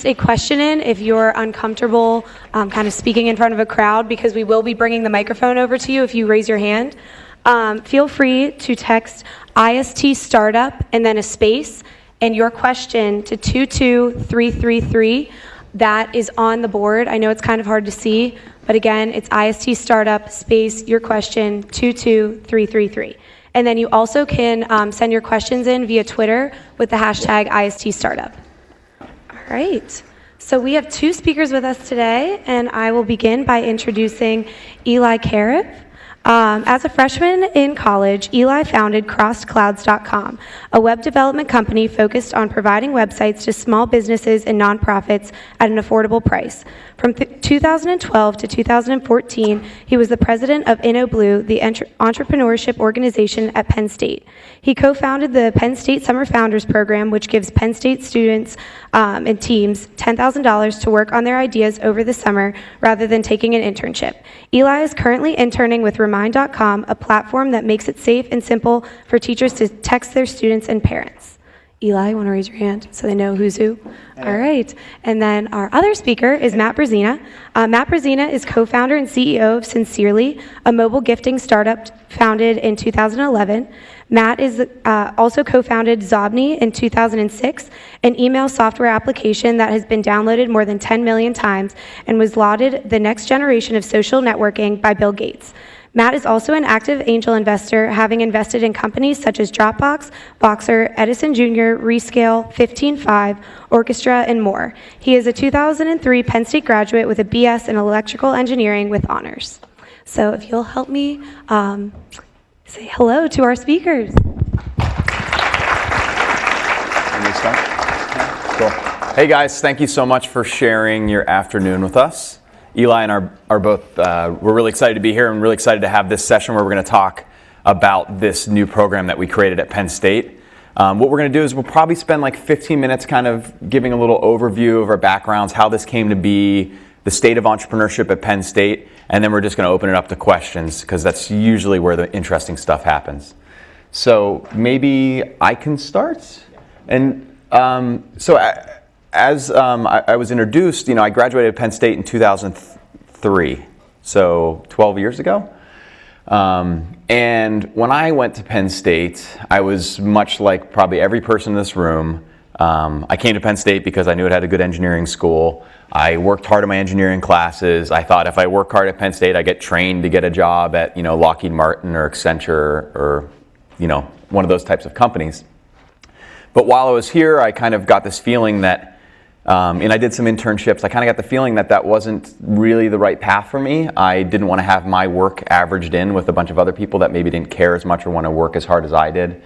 text a question in if you're uncomfortable kind of speaking in front of a crowd, because we will be bringing the microphone over to you if you raise your hand. Feel free to text IST Startup and then a space and your question to 22333. That is on the board. I know it's kind of hard to see, but again, it's IST Startup, space, your question, 22333. And then you also can send your questions in via Twitter with the hashtag IST Startup. All right. So we have two speakers with us today, and I will begin by introducing Eli Kariv. As a freshman in college, Eli founded CrossedClouds.com, a web development company focused on providing websites to small businesses and nonprofits at an affordable price. From 2012 to 2014, he was the president of InnoBlue, the entrepreneurship organization at Penn State. He co-founded the Penn State Summer Founders Program, which gives Penn State students and teams $10,000 to work on their ideas over the summer rather than taking an internship. Eli is currently interning with Remind.com, a platform that makes it safe and simple for teachers to text their students and parents. Eli, you want to raise your hand so they know who's who? Yeah. All right. And then our other speaker is Matt Brezina. Matt Brezina is co-founder and CEO of Sincerely, a mobile gifting startup founded in 2011. Matt is also co-founded Zobni in 2006, an email software application that has been downloaded more than 10 million times and was lauded the next generation of social networking by Bill Gates. Matt is also an active angel investor, having invested in companies such as Dropbox, Boxer, Edison Jr., Rescale, 15Five, Orchestra, and more. He is a 2003 Penn State graduate with a BS in electrical engineering with honors. So if you'll help me say hello to our speakers. Cool. Hey guys, thank you so much for sharing your afternoon with us. Eli and are both, we're really excited to be here and really excited to have this session where we're going to talk about this new program that we created at Penn State. What we're going to do is we'll probably spend like 15 minutes kind of giving a little overview of our backgrounds, how this came to be, the state of entrepreneurship at Penn State, and then we're just going to open it up to questions because that's usually where the interesting stuff happens. So maybe I can start. And as I was introduced, I graduated Penn State in 2003, so 12 years ago. And when I went to Penn State, I was much like probably every person in this room. I came to Penn State because I knew it had a good engineering school. I worked hard in my engineering classes. I thought if I work hard at Penn State, I get trained to get a job at Lockheed Martin or Accenture or one of those types of companies. But while I was here, I kind of got this feeling that and I did some internships. I kind of got the feeling that that wasn't really the right path for me. I didn't want to have my work averaged in with a bunch of other people that maybe didn't care as much or want to work as hard as I did.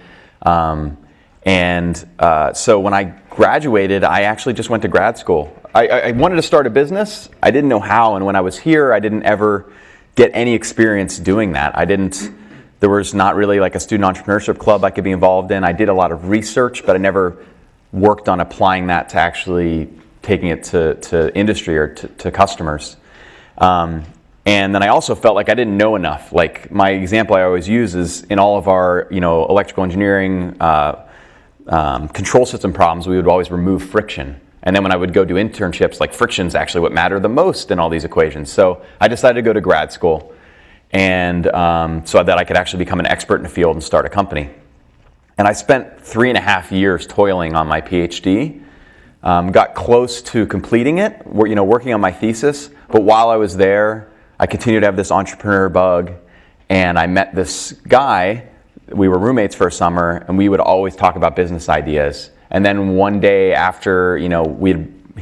So when I graduated, I actually just went to grad school. I wanted to start a business. I didn't know how, and when I was here, I didn't ever get any experience doing that. There was not really like a student entrepreneurship club I could be involved in. I did a lot of research, but I never worked on applying that to actually taking it to industry or to customers. And then I also felt like I didn't know enough. Like my example I always use is in all of our electrical engineering control system problems, we would always remove friction. And then when I would go do internships, like friction's actually what mattered the most in all these equations. So I decided to go to grad school and so that I could actually become an expert in the field and start a company. And I spent 3.5 years toiling on my PhD, got close to completing it, working on my thesis. But while I was there, I continued to have this entrepreneur bug, and I met this guy. We were roommates for a summer, and we would always talk about business ideas. And then one day after, he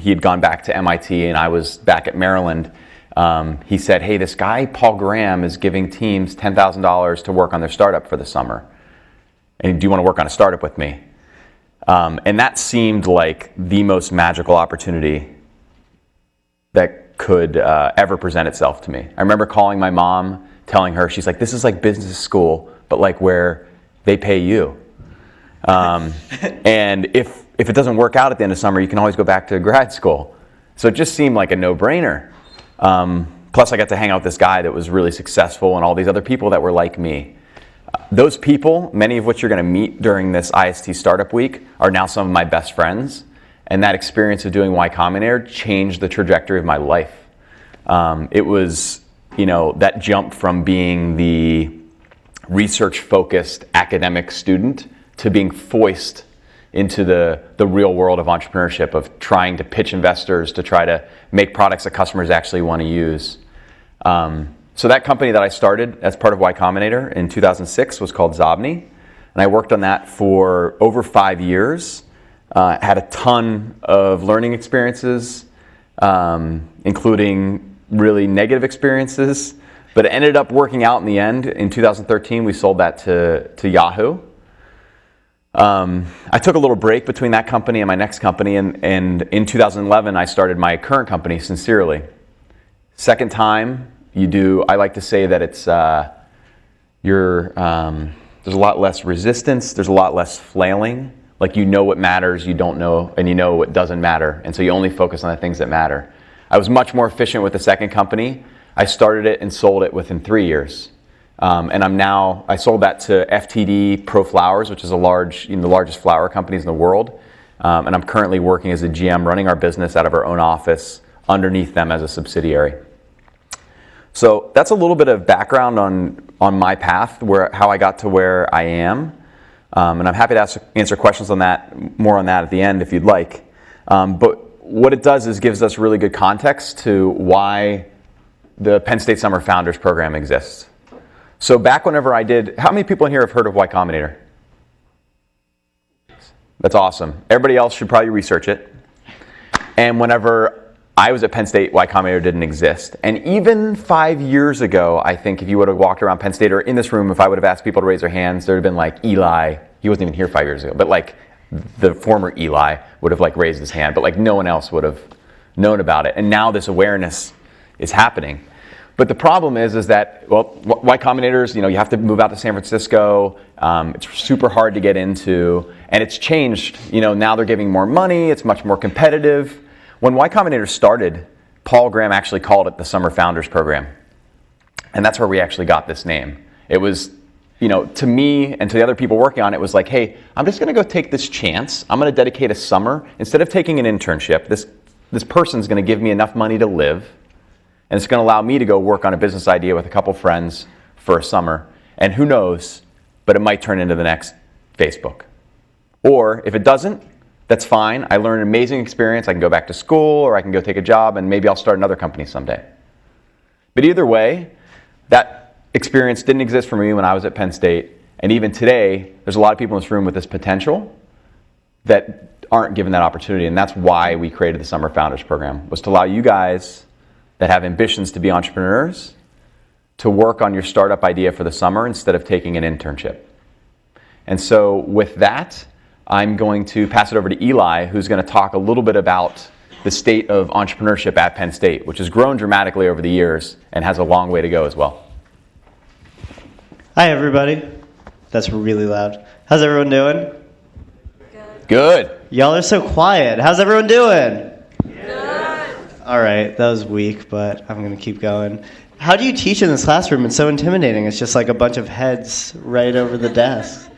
had gone back to MIT, and I was back at Maryland. He said, "Hey, this guy Paul Graham is giving teams $10,000 to work on their startup for the summer. And do you want to work on a startup with me?" And that seemed like the most magical opportunity that could ever present itself to me. I remember calling my mom, telling her, she's like, "This is like business school, but like where they pay you. And if it doesn't work out at the end of summer, you can always go back to grad school." So it just seemed like a no-brainer. Plus I got to hang out with this guy that was really successful and all these other people that were like me. Those people, many of which you're going to meet during this IST Startup Week, are now some of my best friends. And that experience of doing Y Combinator changed the trajectory of my life. It was, that jump from being the research-focused academic student to being foisted into the real world of entrepreneurship, of trying to pitch investors, to try to make products that customers actually want to use. So that company that I started as part of Y Combinator in 2006 was called Zobni, and I worked on that for over 5 years. Had a ton of learning experiences, including really negative experiences, but it ended up working out in the end. In 2013, we sold that to Yahoo. I took a little break between that company and my next company, and in 2011, I started my current company, Sincerely. Second time you do, I like to say that it's there's a lot less resistance, there's a lot less flailing. Like, you know what matters, you don't know, and you know what doesn't matter, and so you only focus on the things that matter. I was much more efficient with the second company. I started it and sold it within 3 years. And I sold that to FTD Pro Flowers, which is the largest flower companies in the world. And I'm currently working as a GM running our business out of our own office underneath them as a subsidiary. So that's a little bit of background on my path, how I got to where I am. And I'm happy to answer questions on that, more on that at the end if you'd like. But what it does is gives us really good context to why the Penn State Summer Founders Program exists. So back whenever how many people in here have heard of Y Combinator? That's awesome. Everybody else should probably research it. And whenever I was at Penn State, Y Combinator didn't exist. And even 5 years ago, I think if you would have walked around Penn State or in this room, if I would have asked people to raise their hands, there would have been like Eli. He wasn't even here 5 years ago, but like the former Eli would have like raised his hand, but like no one else would have known about it. And now this awareness is happening. But the problem is that, well, Y Combinators, you have to move out to San Francisco. It's super hard to get into, and it's changed. Now they're giving more money. It's much more competitive. When Y Combinator started, Paul Graham actually called it the Summer Founders Program, and that's where we actually got this name. It was, to me and to the other people working on it, was like, hey, I'm just going to go take this chance. I'm going to dedicate a summer instead of taking an internship. This person's going to give me enough money to live. And it's going to allow me to go work on a business idea with a couple friends for a summer. And who knows, but it might turn into the next Facebook. Or if it doesn't, that's fine. I learned an amazing experience. I can go back to school, or I can go take a job, and maybe I'll start another company someday. But either way, that experience didn't exist for me when I was at Penn State. And even today, there's a lot of people in this room with this potential that aren't given that opportunity. And that's why we created the Summer Founders Program, was to allow you guys that have ambitions to be entrepreneurs to work on your startup idea for the summer instead of taking an internship. And so with that, I'm going to pass it over to Eli, who's going to talk a little bit about the state of entrepreneurship at Penn State, which has grown dramatically over the years and has a long way to go as well. Hi, everybody. That's really loud. How's everyone doing? Good. Y'all are so quiet. How's everyone doing? All right, that was weak, but I'm going to keep going. How do you teach in this classroom? It's so intimidating. It's just like a bunch of heads right over the desk.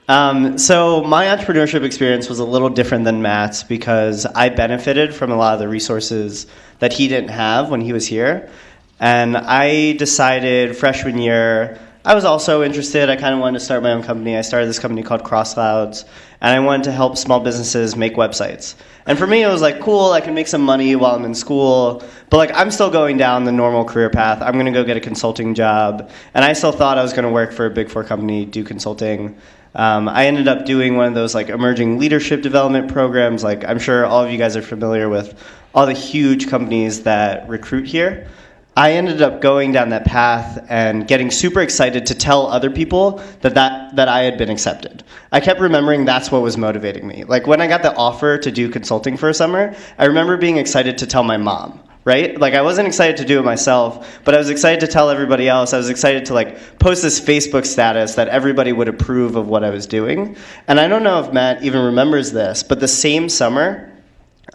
So my entrepreneurship experience was a little different than Matt's because I benefited from a lot of the resources that he didn't have when he was here. And I decided freshman year, I was also interested. I kind of wanted to start my own company. I started this company called CrossClouds, and I wanted to help small businesses make websites. And for me, it was like, cool, I can make some money while I'm in school, but like I'm still going down the normal career path. I'm going to go get a consulting job, and I still thought I was going to work for a Big Four company, do consulting. I ended up doing one of those like emerging leadership development programs. Like I'm sure all of you guys are familiar with all the huge companies that recruit here. I ended up going down that path and getting super excited to tell other people that I had been accepted. I kept remembering that's what was motivating me. Like when I got the offer to do consulting for a summer, I remember being excited to tell my mom, right? Like I wasn't excited to do it myself, but I was excited to tell everybody else. I was excited to like post this Facebook status that everybody would approve of what I was doing. And I don't know if Matt even remembers this, but the same summer,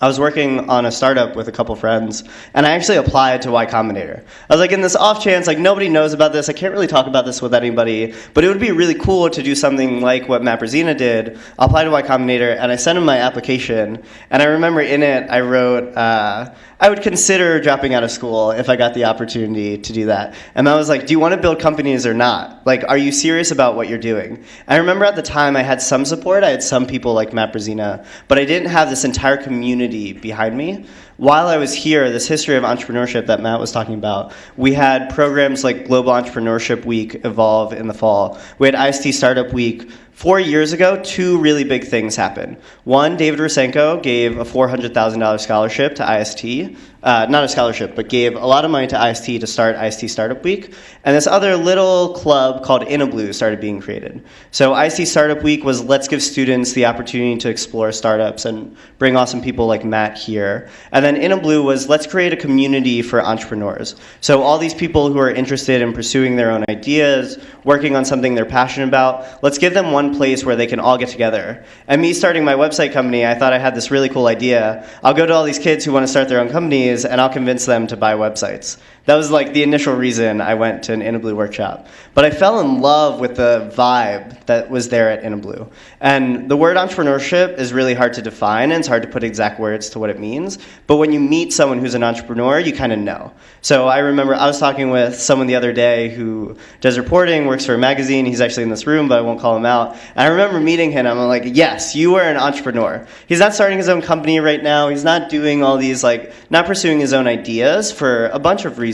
I was working on a startup with a couple friends, and I actually applied to Y Combinator. I was like, in this off chance, like nobody knows about this, I can't really talk about this with anybody, but it would be really cool to do something like what Matt Brezina did. I applied to Y Combinator, and I sent him my application, and I remember in it, I wrote, I would consider dropping out of school if I got the opportunity to do that. And I was like, do you want to build companies or not? Like, are you serious about what you're doing? I remember at the time I had some support. I had some people like Matt Brezina, but I didn't have this entire community behind me. While I was here, this history of entrepreneurship that Matt was talking about, we had programs like Global Entrepreneurship Week evolve in the fall. We had IST Startup Week. 4 years ago, two really big things happened. One, David Rusenko gave a $400,000 scholarship to IST. Not a scholarship, but gave a lot of money to IST to start IST Startup Week. And this other little club called InnoBlue started being created. So IST Startup Week was let's give students the opportunity to explore startups and bring awesome people like Matt here. And then InnoBlue was let's create a community for entrepreneurs. So all these people who are interested in pursuing their own ideas, working on something they're passionate about, let's give them one place where they can all get together. And me starting my website company, I thought I had this really cool idea. I'll go to all these kids who want to start their own companies and I'll convince them to buy websites. That was like the initial reason I went to an InnoBlue workshop. But I fell in love with the vibe that was there at InnoBlue. And the word entrepreneurship is really hard to define, and it's hard to put exact words to what it means. But when you meet someone who's an entrepreneur, you kind of know. So I remember I was talking with someone the other day who does reporting, works for a magazine. He's actually in this room, but I won't call him out. And I remember meeting him. I'm like, yes, you are an entrepreneur. He's not starting his own company right now. He's not doing all these, like, not pursuing his own ideas for a bunch of reasons.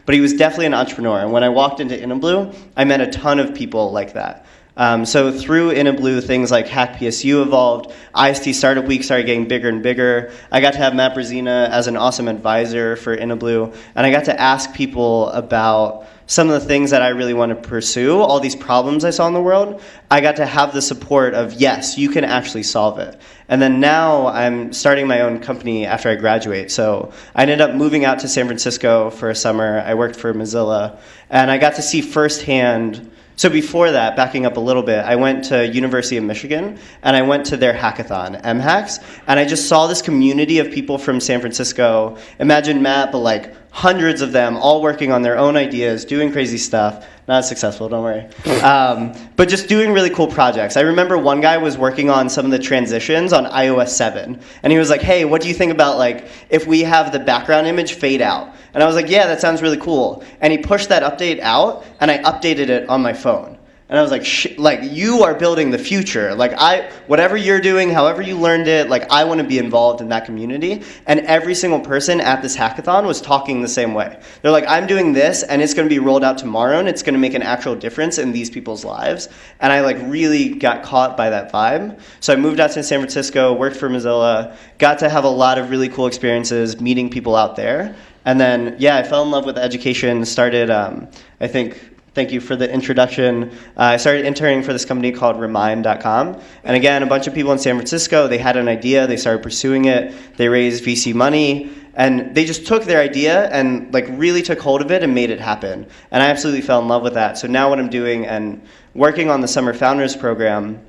But he was definitely an entrepreneur. And when I walked into InnoBlue, I met a ton of people like that. So through InnoBlue, things like Hack PSU evolved. IST Startup Week started getting bigger and bigger. I got to have Matt Brezina as an awesome advisor for InnoBlue. And I got to ask people about some of the things that I really want to pursue, all these problems I saw in the world. I got to have the support of, yes, you can actually solve it. And then now I'm starting my own company after I graduate. So I ended up moving out to San Francisco for a summer. I worked for Mozilla. And I got to see firsthand. So before that, backing up a little bit, I went to University of Michigan, and I went to their hackathon, MHacks, and I just saw this community of people from San Francisco. Imagine Matt, but like hundreds of them all working on their own ideas, doing crazy stuff. Not as successful, don't worry. But just doing really cool projects. I remember one guy was working on some of the transitions on iOS 7. And he was like, hey, what do you think about like if we have the background image fade out? And I was like, yeah, that sounds really cool. And he pushed that update out, and I updated it on my phone. And I was like, like you are building the future. Like whatever you're doing, however you learned it, like I want to be involved in that community. And every single person at this hackathon was talking the same way. They're like, I'm doing this, and it's going to be rolled out tomorrow, and it's going to make an actual difference in these people's lives. And I like really got caught by that vibe. So I moved out to San Francisco, worked for Mozilla, got to have a lot of really cool experiences meeting people out there. And then, yeah, I fell in love with education, started, Thank you for the introduction. I started interning for this company called Remind.com. And again, a bunch of people in San Francisco, they had an idea, they started pursuing it, they raised VC money, and they just took their idea and like really took hold of it and made it happen. And I absolutely fell in love with that. So now what I'm doing and working on the Summer Founders Program,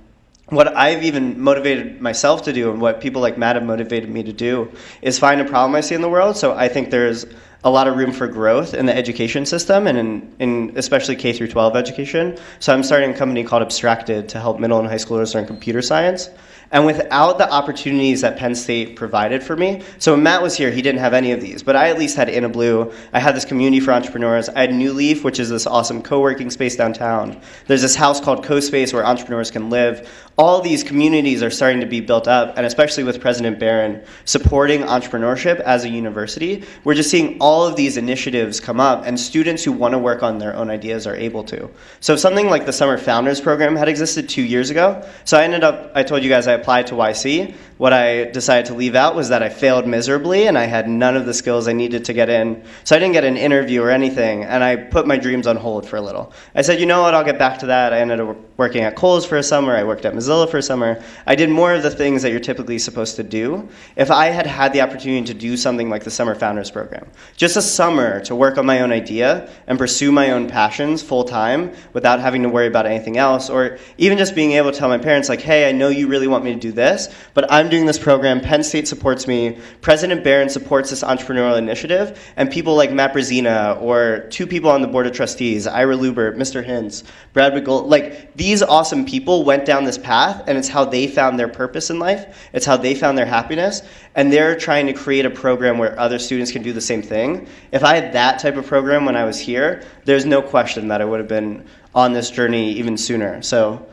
what I've even motivated myself to do and what people like Matt have motivated me to do is find a problem I see in the world. So I think there's a lot of room for growth in the education system and in especially K through 12 education. So I'm starting a company called Abstracted to help middle and high schoolers learn computer science. And without the opportunities that Penn State provided for me, so when Matt was here, he didn't have any of these, but I at least had InnoBlue. I had this community for entrepreneurs. I had New Leaf, which is this awesome co-working space downtown. There's this house called CoSpace where entrepreneurs can live. All these communities are starting to be built up, and especially with President Barron supporting entrepreneurship as a university, we're just seeing all of these initiatives come up, and students who want to work on their own ideas are able to. So something like the Summer Founders Program had existed 2 years ago. So I told you guys I applied to YC. What I decided to leave out was that I failed miserably, and I had none of the skills I needed to get in. So I didn't get an interview or anything, and I put my dreams on hold for a little. I said, you know what, I'll get back to that. I ended up working at Kohl's for a summer. I worked at Mozilla for a summer. I did more of the things that you're typically supposed to do. If I had had the opportunity to do something like the Summer Founders Program, just a summer to work on my own idea and pursue my own passions full time without having to worry about anything else, or even just being able to tell my parents, like, hey, I know you really want me to do this, but I'm doing this program. Penn State supports me. President Barron supports this entrepreneurial initiative, and people like Matt Brezina, or 2 people on the board of trustees, Ira Lubert, Mr. Hintz, Brad McGold, like, these awesome people went down this path, and it's how they found their purpose in life. It's how they found their happiness, and they're trying to create a program where other students can do the same thing. If I had that type of program when I was here, there's no question that I would have been on this journey even sooner. So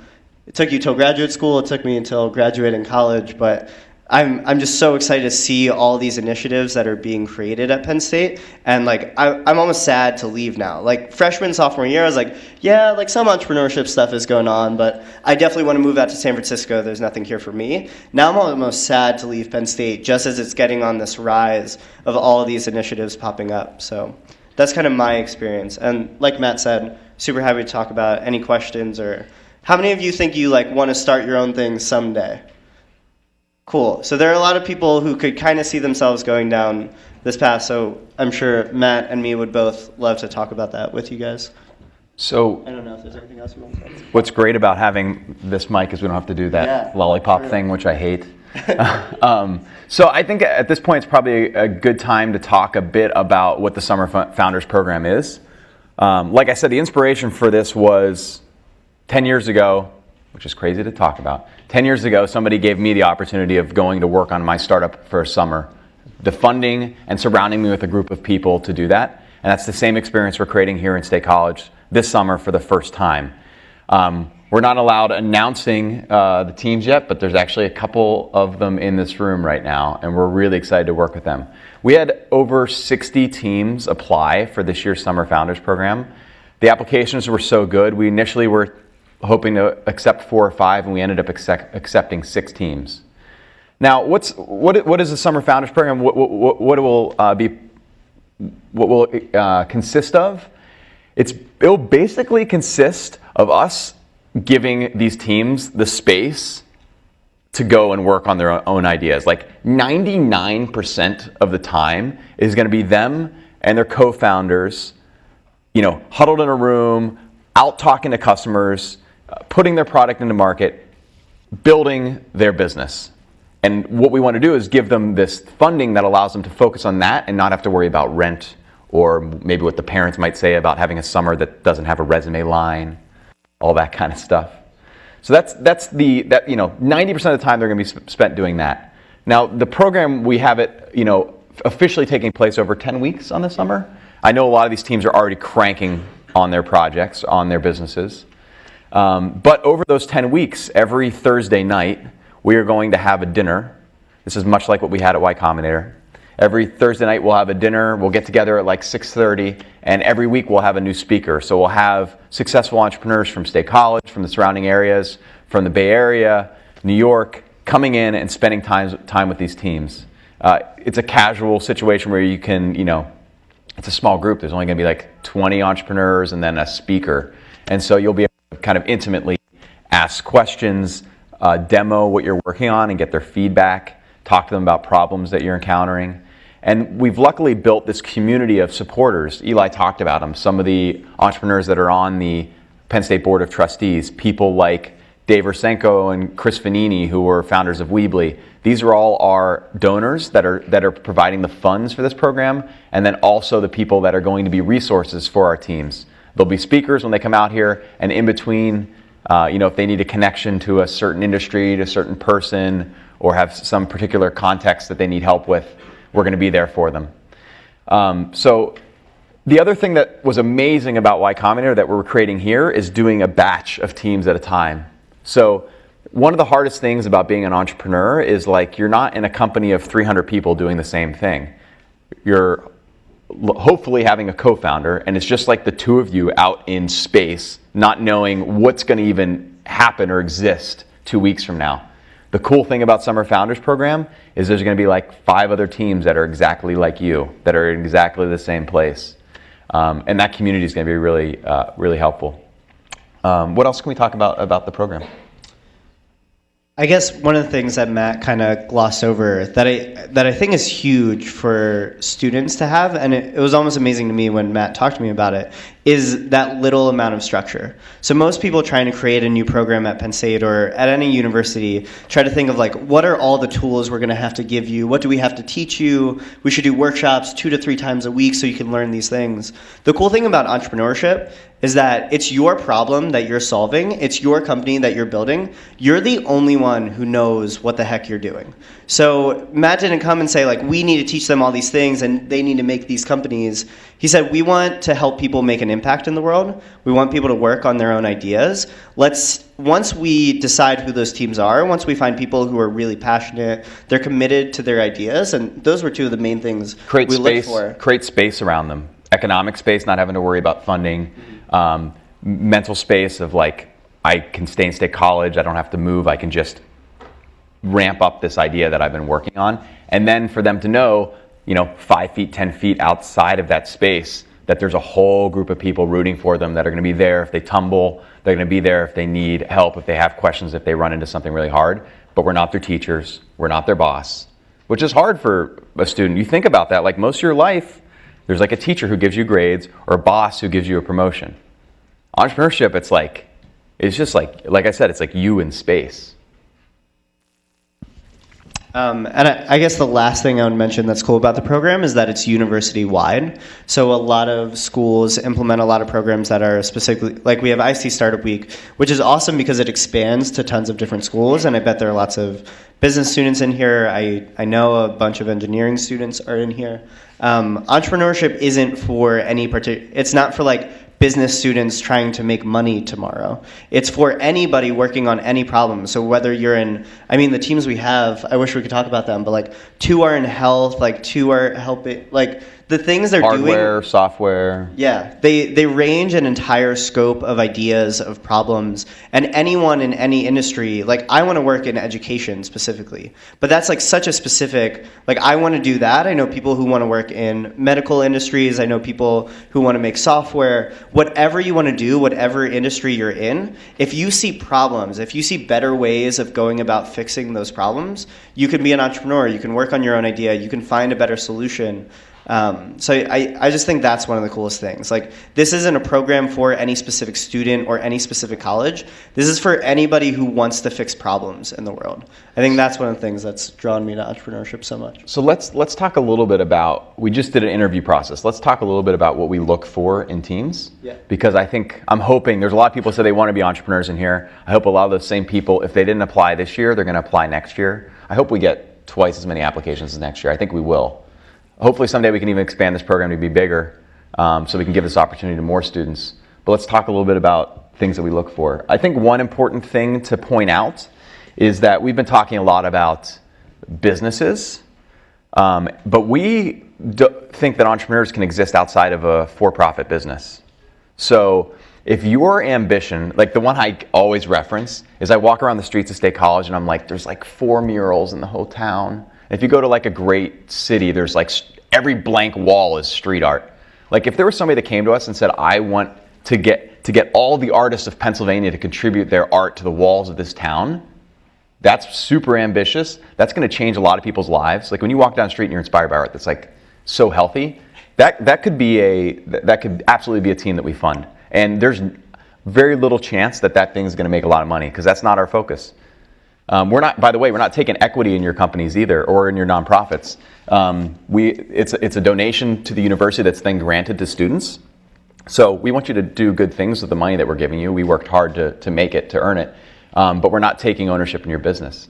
it took you till graduate school, it took me until graduating college, but I'm just so excited to see all these initiatives that are being created at Penn State, and like I'm almost sad to leave now. Like freshman, sophomore year, I was like, yeah, like some entrepreneurship stuff is going on, but I definitely want to move out to San Francisco. There's nothing here for me. Now I'm almost sad to leave Penn State just as it's getting on this rise of all of these initiatives popping up. So that's kind of my experience. And like Matt said, super happy to talk about any questions. Or how many of you think you like want to start your own thing someday? Cool. So there are a lot of people who could kind of see themselves going down this path. So I'm sure Matt and me would both love to talk about that with you guys. So I don't know if there's anything else you want to say. what's great about having this mic is we don't have to do that lollipop thing, which I hate. So I think at this point it's probably a good time to talk a bit about what the Summer Founders Program is. Like I said, the inspiration for this was 10 years ago, which is crazy to talk about. 10 years ago, somebody gave me the opportunity of going to work on my startup for a summer, the funding and surrounding me with a group of people to do that. And that's the same experience we're creating here in State College this summer for the first time. We're not allowed announcing the teams yet, but there's actually a couple of them in this room right now, and we're really excited to work with them. We had over 60 teams apply for this year's Summer Founders Program. The applications were so good, we initially were hoping to accept 4 or 5, and we ended up accepting 6 teams. Now, what is the Summer Founders Program? What will it consist of? It'll basically consist of us giving these teams the space to go and work on their own ideas. Like 99% of the time is going to be them and their co-founders, huddled in a room, out talking to customers, putting their product into market, building their business. And what we want to do is give them this funding that allows them to focus on that and not have to worry about rent, or maybe what the parents might say about having a summer that doesn't have a resume line, all that kind of stuff. So that's 90% of the time they're going to be spent doing that. Now the program, we have it, officially taking place over 10 weeks on the summer. I know a lot of these teams are already cranking on their projects, on their businesses. But over those 10 weeks, every Thursday night, we are going to have a dinner. This is much like what we had at Y Combinator. Every Thursday night, we'll have a dinner. We'll get together at like 6:30, and every week we'll have a new speaker. So we'll have successful entrepreneurs from State College, from the surrounding areas, from the Bay Area, New York, coming in and spending time with these teams. It's a casual situation where you can, it's a small group. There's only going to be like 20 entrepreneurs and then a speaker. And so you'll be able to kind of intimately ask questions, demo what you're working on and get their feedback, talk to them about problems that you're encountering. And we've luckily built this community of supporters. Eli talked about them. Some of the entrepreneurs that are on the Penn State Board of Trustees, people like Dave Ursenko and Chris Fanini, who were founders of Weebly. These are all our donors that are providing the funds for this program, and then also the people that are going to be resources for our teams. There'll be speakers when they come out here, and in between, if they need a connection to a certain industry, to a certain person, or have some particular context that they need help with, we're going to be there for them. So the other thing that was amazing about Y Combinator that we're creating here is doing a batch of teams at a time. So one of the hardest things about being an entrepreneur is like you're not in a company of 300 people doing the same thing. You're hopefully having a co-founder, and it's just like the two of you out in space, not knowing what's going to even happen or exist 2 weeks from now. The cool thing about Summer Founders Program is there's going to be like 5 other teams that are exactly like you, that are in exactly the same place. And that community is going to be really, really helpful. What else can we talk about the program? I guess one of the things that Matt kind of glossed over that I think is huge for students to have, and it was almost amazing to me when Matt talked to me about it, is that little amount of structure. So most people trying to create a new program at Penn State or at any university try to think of like, what are all the tools we're going to have to give you? What do we have to teach you? We should do workshops 2 to 3 times a week so you can learn these things. The cool thing about entrepreneurship is that it's your problem that you're solving. It's your company that you're building. You're the only one who knows what the heck you're doing. So Matt didn't come and say, like, we need to teach them all these things and they need to make these companies. He said, we want to help people make an impact in the world. We want people to work on their own ideas. Once we decide who those teams are, once we find people who are really passionate, they're committed to their ideas, and those were 2 of the main things we looked for. Create space around them. Economic space, not having to worry about funding. Mental space of like, I can stay in state college, I don't have to move, I can just ramp up this idea that I've been working on. And then for them to know, 5 feet, 10 feet outside of that space, that there's a whole group of people rooting for them that are going to be there if they tumble, they're going to be there if they need help, if they have questions, if they run into something really hard. But we're not their teachers, we're not their boss, which is hard for a student. You think about that, like most of your life, there's like a teacher who gives you grades or a boss who gives you a promotion. Entrepreneurship, it's just like I said, it's like you in space. And I guess the last thing I would mention that's cool about the program is that it's university-wide. So a lot of schools implement a lot of programs that are specifically, like we have IST Startup Week, which is awesome because it expands to tons of different schools, and I bet there are lots of business students in here. I know a bunch of engineering students are in here. Entrepreneurship isn't for any particular, it's not for like business students trying to make money tomorrow. It's for anybody working on any problem. So whether you're in, the teams we have, I wish we could talk about them, but like 2 are in health, like 2 are helping, like the things they're doing. Hardware, software. Yeah, they range an entire scope of ideas, of problems, and anyone in any industry, like I want to work in education specifically, but that's like such a specific, like I want to do that. I know people who want to work in medical industries. I know people who want to make software. Whatever you want to do, whatever industry you're in, if you see problems, if you see better ways of going about fixing those problems, you can be an entrepreneur, you can work on your own idea, you can find a better solution. So I just think that's one of the coolest things. Like, this isn't a program for any specific student or any specific college. This is for anybody who wants to fix problems in the world. I think that's one of the things that's drawn me to entrepreneurship so much. So let's talk a little bit about, we just did an interview process. Let's talk a little bit about what we look for in teams. Yeah. Because I'm hoping, there's a lot of people who say they want to be entrepreneurs in here. I hope a lot of those same people, if they didn't apply this year, they're going to apply next year. I hope we get twice as many applications as next year. I think we will. Hopefully someday we can even expand this program to be bigger, so we can give this opportunity to more students. But let's talk a little bit about things that we look for. I think one important thing to point out is that we've been talking a lot about businesses, but we think that entrepreneurs can exist outside of a for-profit business. So if your ambition, like the one I always reference, is I walk around the streets of State College and I'm like, there's like 4 murals in the whole town. If you go to like a great city, there's like every blank wall is street art. Like if there was somebody that came to us and said, I want to get all the artists of Pennsylvania to contribute their art to the walls of this town, that's super ambitious. That's going to change a lot of people's lives. Like when you walk down the street and you're inspired by art that's like so healthy, that could absolutely be a team that we fund. And there's very little chance that thing's going to make a lot of money because that's not our focus. We're not taking equity in your companies either or in your nonprofits. It's a donation to the university that's then granted to students. So we want you to do good things with the money that we're giving you. We worked hard to make it, to earn it. But we're not taking ownership in your business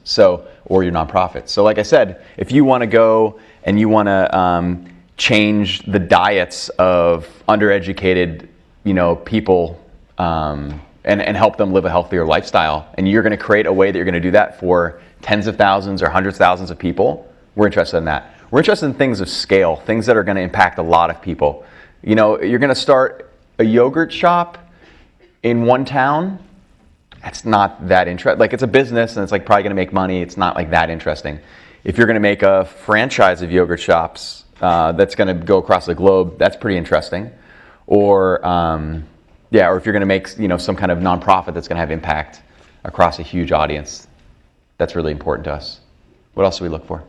or your nonprofit. So like I said, if you want to go and you want to change the diets of undereducated people and help them live a healthier lifestyle, and you're going to create a way that you're going to do that for tens of thousands or hundreds of thousands of people, we're interested in that. We're interested in things of scale, things that are going to impact a lot of people. You're going to start a yogurt shop in one town. That's not that interesting. Like, it's a business and it's like probably going to make money. It's not like that interesting. If you're going to make a franchise of yogurt shops that's going to go across the globe, that's pretty interesting. Or Yeah, or if you're going to make some kind of nonprofit that's going to have impact across a huge audience, that's really important to us. What else do we look for?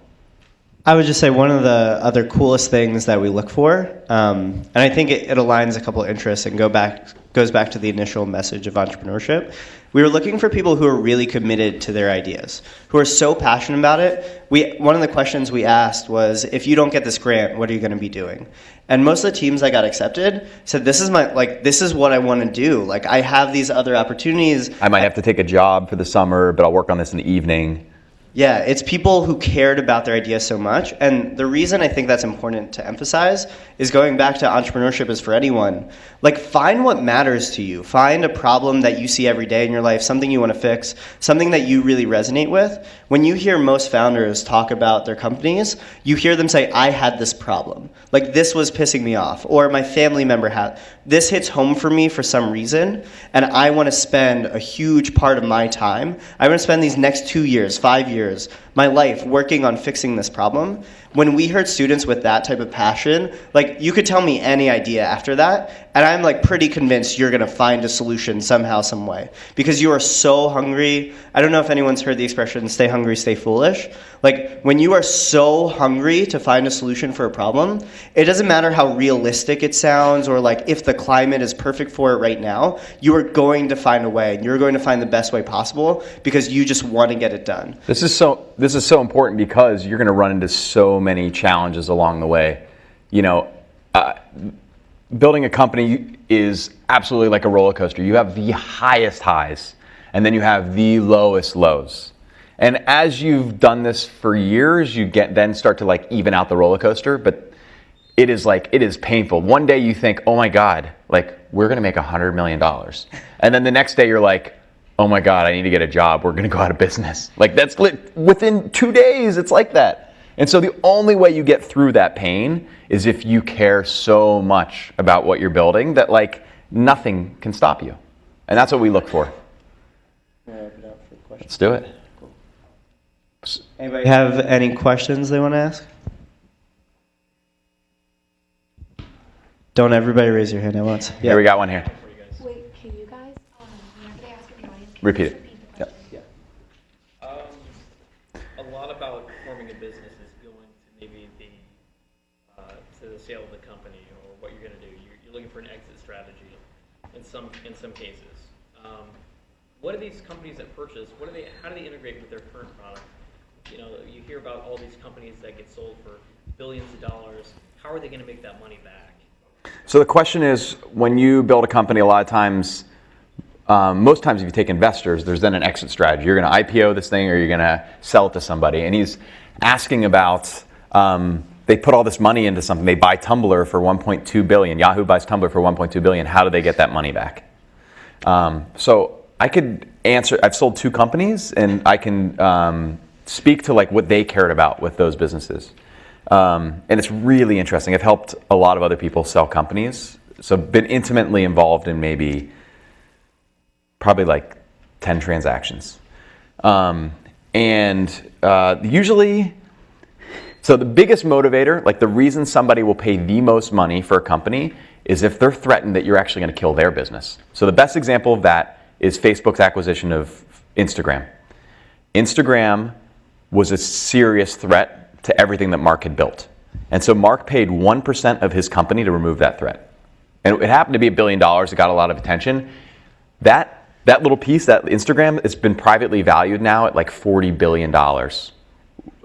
I would just say one of the other coolest things that we look for, and I think it aligns a couple of interests and goes back to the initial message of entrepreneurship. We were looking for people who are really committed to their ideas, who are so passionate about it. One of the questions we asked was, if you don't get this grant, what are you going to be doing? And most of the teams that got accepted said, this is what I want to do. Like, I have these other opportunities. I might have to take a job for the summer, but I'll work on this in the evening. Yeah, it's people who cared about their idea so much. And the reason I think that's important to emphasize is going back to entrepreneurship is for anyone. Like, find what matters to you. Find a problem that you see every day in your life, something you want to fix, something that you really resonate with. When you hear most founders talk about their companies, you hear them say, I had this problem. Like, this was pissing me off. Or my family member had. This hits home for me for some reason, and I want to spend a huge part of my time. I want to spend these next 2 years, 5 years, my life working on fixing this problem. When we heard students with that type of passion, like, you could tell me any idea after that, and I'm like pretty convinced you're gonna find a solution somehow, some way, because you are so hungry. I don't know if anyone's heard the expression, stay hungry, stay foolish. Like, when you are so hungry to find a solution for a problem, it doesn't matter how realistic it sounds or like if the climate is perfect for it right now, you are going to find a way, and you're going to find the best way possible because you just want to get it done. This is so important because you're going to run into so many challenges along the way. Building a company is absolutely like a roller coaster. You have the highest highs, and then you have the lowest lows. And as you've done this for years, you then start to like even out the roller coaster. But it is painful. One day you think, oh my God, like, we're going to make $100 million, and then the next day you're like, oh my God, I need to get a job. We're going to go out of business. Like, that's within 2 days. It's like that. And so the only way you get through that pain is if you care so much about what you're building that like nothing can stop you. And that's what we look for. Let's do it. Cool. Anybody have any questions they want to ask? Don't everybody raise your hand at once. Yeah, we got one here. Wait, can you guys, whenever they ask in the audience, Repeat it. Yep. A lot about forming a business is going to maybe to the sale of the company or what you're going to do. You're looking for an exit strategy in some cases. What are these companies that purchase? How do they integrate with their current product? You hear about all these companies that get sold for billions of dollars. How are they going to make that money back? So the question is, when you build a company, a lot of times, most times if you take investors, there's then an exit strategy. You're going to IPO this thing or you're going to sell it to somebody. And he's asking about, they put all this money into something. They buy Tumblr for $1.2 billion. Yahoo buys Tumblr for $1.2 billion. How do they get that money back? So I could answer, I've sold 2 companies, and I can speak to like what they cared about with those businesses. And it's really interesting. I've helped a lot of other people sell companies. So been intimately involved in probably like 10 transactions. Usually, so the biggest motivator, like the reason somebody will pay the most money for a company is if they're threatened that you're actually going to kill their business. So the best example of that is Facebook's acquisition of Instagram. Instagram was a serious threat to everything that Mark had built. And so Mark paid 1% of his company to remove that threat. And it happened to be $1 billion. It got a lot of attention. That little piece, that Instagram, it's been privately valued now at like $40 billion.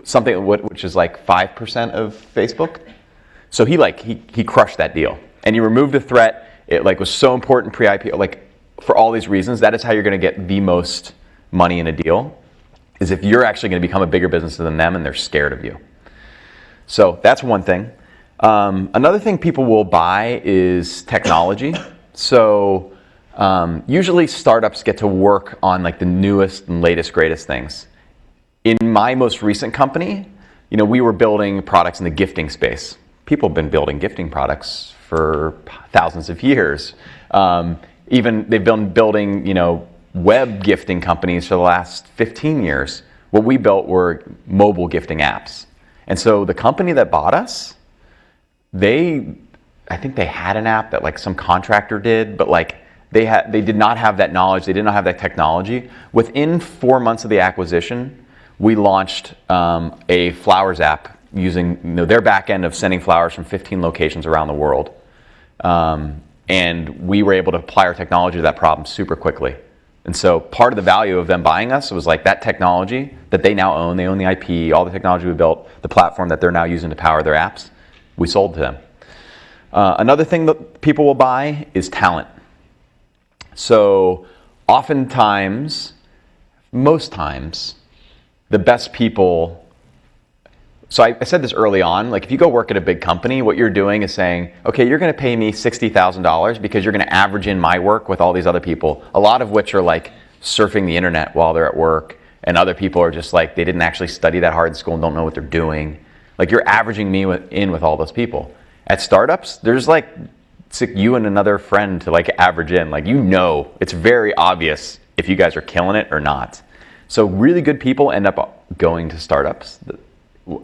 Something which is like 5% of Facebook. So he crushed that deal. And he removed the threat. It was so important pre-IPO. For all these reasons, that is how you're going to get the most money in a deal, is if you're actually going to become a bigger business than them and they're scared of you. So that's one thing. Another thing people will buy is technology. So usually startups get to work on the newest and latest, greatest things. In my most recent company, we were building products in the gifting space. People have been building gifting products for thousands of years. Even they've been building, web gifting companies for the last 15 years. What we built were mobile gifting apps. And so the company that bought us, I think they had an app that some contractor did, but They did not have that knowledge. They did not have that technology. Within 4 months of the acquisition, we launched a flowers app using their back end of sending flowers from 15 locations around the world. And we were able to apply our technology to that problem super quickly. And so part of the value of them buying us was like that technology that they now own. They own the IP, all the technology we built, the platform that they're now using to power their apps, we sold to them. Another thing that people will buy is talent. So oftentimes, most times, the best people, so I said this early on, like if you go work at a big company, what you're doing is saying, okay, you're gonna pay me $60,000 because you're gonna average in my work with all these other people, a lot of which are like surfing the internet while they're at work, and other people are just like, they didn't actually study that hard in school and don't know what they're doing. Like you're averaging me in with all those people. At startups, there's like, it's like you and another friend to like average in. Like it's very obvious if you guys are killing it or not. So really good people end up going to startups.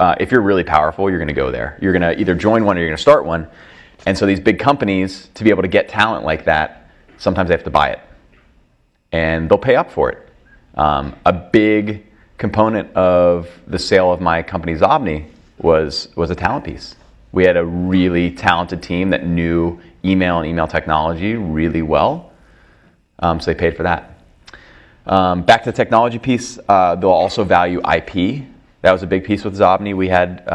If you're really powerful, you're going to go there. You're going to either join one or you're going to start one. And so these big companies, to be able to get talent like that, sometimes they have to buy it. And they'll pay up for it. A big component of the sale of my company, Zobni, was a talent piece. We had a really talented team that knew email and email technology really well. So they paid for that. Back to the technology piece, they'll also value IP. That was a big piece with Zobni. We had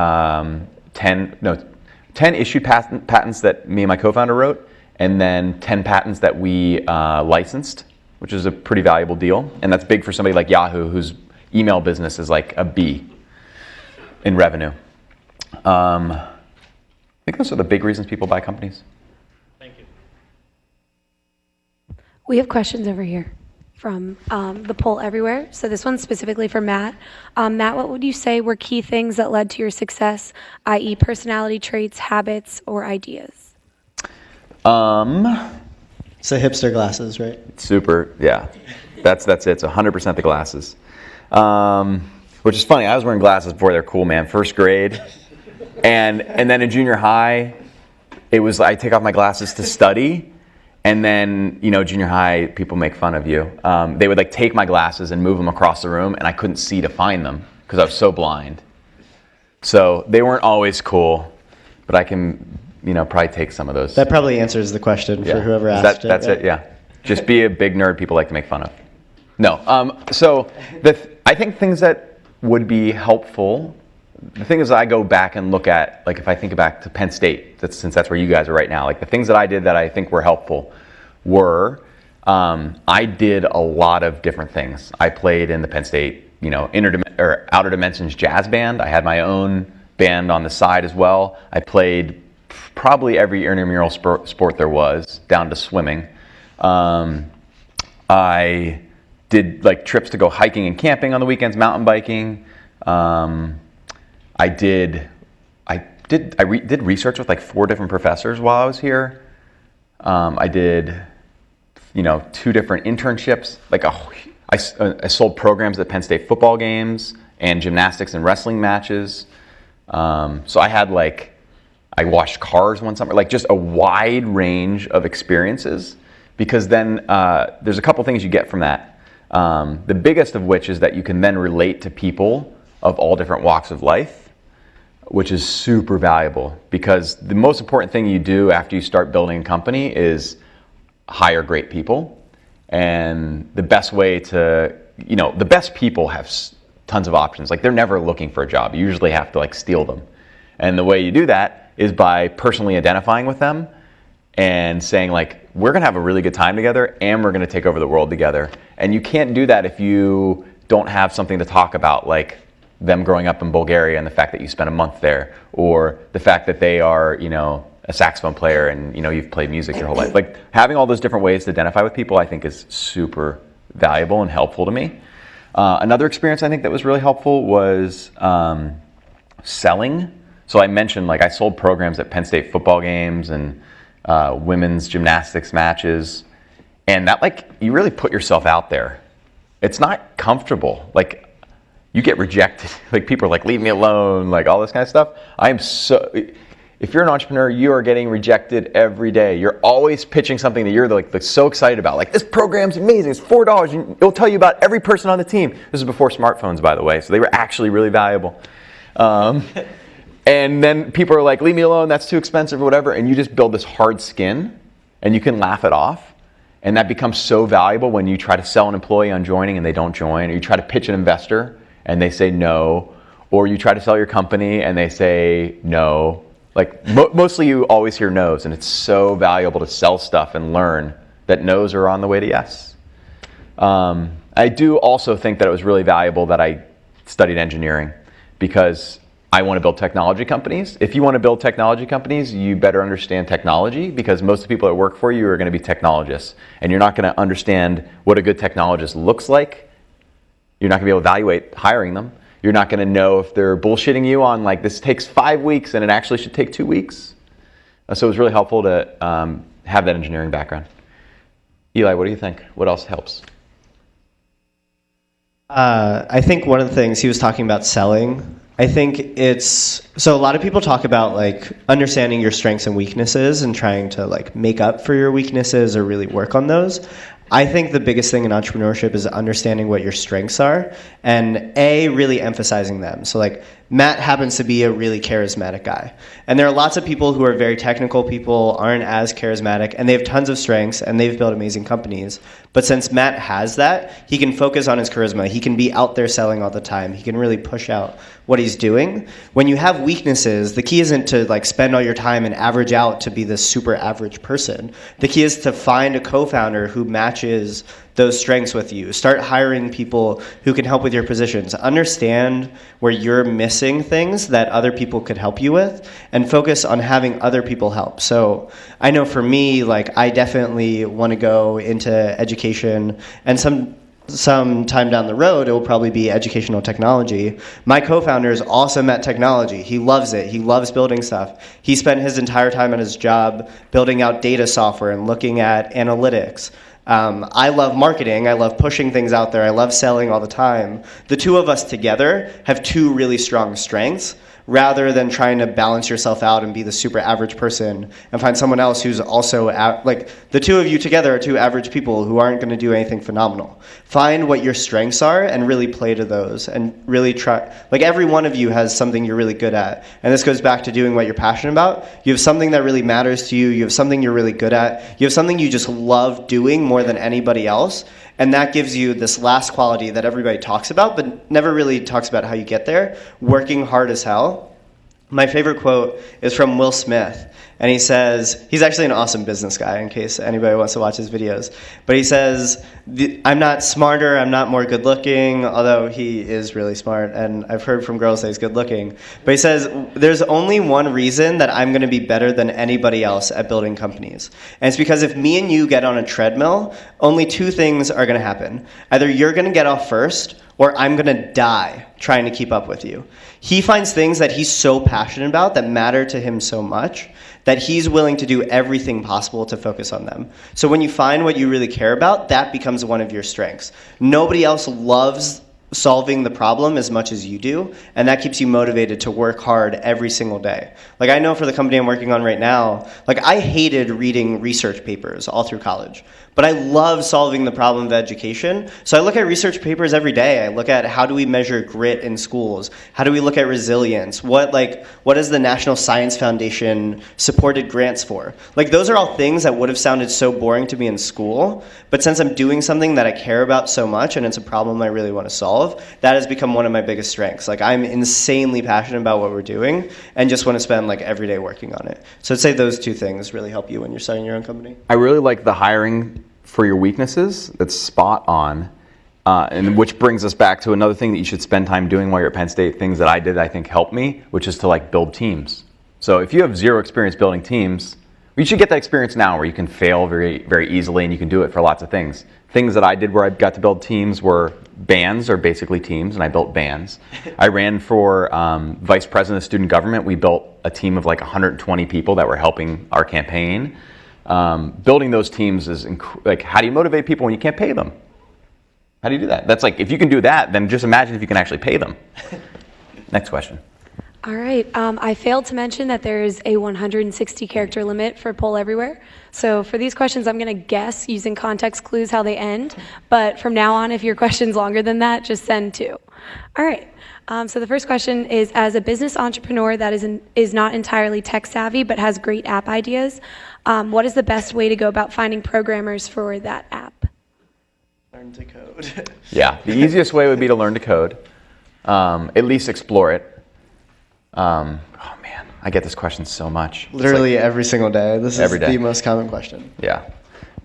10 issued patents that me and my co-founder wrote, and then 10 patents that we licensed, which is a pretty valuable deal. And that's big for somebody like Yahoo, whose email business is like a B in revenue. I think those are the big reasons people buy companies. Thank you. We have questions over here from the poll everywhere. So this one's specifically for Matt. Matt, what would you say were key things that led to your success, i.e. personality traits, habits, or ideas? So hipster glasses, right? Super, yeah. That's it. It's 100% the glasses. Which is funny. I was wearing glasses before they're cool, man. First grade. And then in junior high, it was I take off my glasses to study, and then junior high people make fun of you. They would like take my glasses and move them across the room, and I couldn't see to find them because I was so blind. So they weren't always cool, but I can probably take some of those. That probably answers the question for whoever asked it. That's right? it. Yeah, just be a big nerd people like to make fun of. No. So I think things that would be helpful. The thing is, I go back and look at, like, if I think back to Penn State, since that's where you guys are right now, like the things that I did that I think were helpful were, I did a lot of different things. I played in the Penn State, Outer Dimensions jazz band. I had my own band on the side as well. I played probably every intramural sport there was, down to swimming. I did like trips to go hiking and camping on the weekends, mountain biking. I did research with like 4 different professors while I was here. I did, 2 different internships. Like I sold programs at Penn State football games and gymnastics and wrestling matches. So I had I washed cars one summer, like just a wide range of experiences. Because then there's a couple things you get from that. The biggest of which is that you can then relate to people of all different walks of life, which is super valuable, because the most important thing you do after you start building a company is hire great people. And the best way to, the best people have tons of options. Like they're never looking for a job. You usually have to steal them. And the way you do that is by personally identifying with them and saying we're gonna have a really good time together and we're gonna take over the world together. And you can't do that if you don't have something to talk about, like them growing up in Bulgaria and the fact that you spent a month there, or the fact that they are, a saxophone player and you've played music your whole life. Like having all those different ways to identify with people, I think is super valuable and helpful to me. Another experience I think that was really helpful was selling. So I mentioned I sold programs at Penn State football games and women's gymnastics matches, and that you really put yourself out there. It's not comfortable. You get rejected. People are leave me alone, all this kind of stuff. If you're an entrepreneur, you are getting rejected every day. You're always pitching something that you're like so excited about. Like, this program's amazing. It's $4. And it'll tell you about every person on the team. This is before smartphones, by the way, so they were actually really valuable. And then people are like, leave me alone, that's too expensive or whatever. And you just build this hard skin and you can laugh it off. And that becomes so valuable when you try to sell an employee on joining and they don't join, or you try to pitch an investor and they say no, or you try to sell your company and they say no. Like, mostly you always hear no's, and it's so valuable to sell stuff and learn that no's are on the way to yes. I do also think that it was really valuable that I studied engineering, because I want to build technology companies. If you want to build technology companies, you better understand technology, because most of the people that work for you are going to be technologists, and you're not going to understand what a good technologist looks like. You're not going to be able to evaluate hiring them. You're not going to know if they're bullshitting you on, like, this takes 5 weeks and it actually should take 2 weeks. So it was really helpful to have that engineering background. Eli, what do you think? What else helps? I think one of the things he was talking about selling, I think so a lot of people talk about like understanding your strengths and weaknesses and trying to like make up for your weaknesses or really work on those. I think the biggest thing in entrepreneurship is understanding what your strengths are and really emphasizing them. So like Matt happens to be a really charismatic guy. And there are lots of people who are very technical people, aren't as charismatic, and they have tons of strengths and they've built amazing companies. But since Matt has that, he can focus on his charisma. He can be out there selling all the time. He can really push out what he's doing. When you have weaknesses, the key isn't to like spend all your time and average out to be this super average person. The key is to find a co-founder who matches those strengths with you. Start hiring people who can help with your positions. Understand where you're missing things that other people could help you with, and focus on having other people help. So I know for me, like, I definitely want to go into education, and some time down the road, it will probably be educational technology. My co-founder is awesome at technology. He loves it. He loves building stuff. He spent his entire time at his job building out data software and looking at analytics. I love marketing. I love pushing things out there. I love selling all the time. The two of us together have two really strong strengths, rather than trying to balance yourself out and be the super average person and find someone else who's also like the two of you together are two average people who aren't going to do anything phenomenal. Find what your strengths are and really play to those, and really try. Like, every one of you has something you're really good at, and this goes back to doing what you're passionate about. You have something that really matters to you. You have something you're really good at. You have something you just love doing more than anybody else. And that gives you this last quality that everybody talks about, but never really talks about how you get there: working hard as hell. My favorite quote is from Will Smith. And he says, he's actually an awesome business guy in case anybody wants to watch his videos. But he says, I'm not smarter, I'm not more good looking, although he is really smart. And I've heard from girls that he's good looking. But he says, there's only one reason that I'm going to be better than anybody else at building companies. And it's because if me and you get on a treadmill, only two things are going to happen. Either you're going to get off first, or I'm going to die trying to keep up with you. He finds things that he's so passionate about that matter to him so much that he's willing to do everything possible to focus on them. So when you find what you really care about, that becomes one of your strengths. Nobody else loves solving the problem as much as you do, and that keeps you motivated to work hard every single day. Like, I know for the company I'm working on right now, like, I hated reading research papers all through college, but I love solving the problem of education. So I look at research papers every day. I look at how do we measure grit in schools? How do we look at resilience? What is the National Science Foundation supported grants for? Like, those are all things that would have sounded so boring to me in school, but since I'm doing something that I care about so much and it's a problem I really want to solve, that has become one of my biggest strengths. Like, I'm insanely passionate about what we're doing and just want to spend like every day working on it. So I'd say those two things really help you when you're starting your own company. I really like the hiring for your weaknesses. That's spot on. And which brings us back to another thing that you should spend time doing while you're at Penn State, things that I did I think helped me, which is to like build teams. So if you have zero experience building teams, you should get that experience now where you can fail very, very easily and you can do it for lots of things. Things that I did where I got to build teams were bands, are basically teams, and I built bands. I ran for vice president of student government. We built a team of like 120 people that were helping our campaign. Building those teams is like, how do you motivate people when you can't pay them? How do you do that? That's like, if you can do that, then just imagine if you can actually pay them. Next question. All right. I failed to mention that there is a 160 character limit for Poll Everywhere. So for these questions, I'm going to guess using context clues how they end. But from now on, if your question's longer than that, just send 2. All right. So the first question is, as a business entrepreneur that is not entirely tech savvy but has great app ideas, what is the best way to go about finding programmers for that app? Learn to code. Yeah, the easiest way would be to learn to code. At least explore it. Oh man, I get this question so much. Literally every single day. This is Every day. the most common question. Yeah.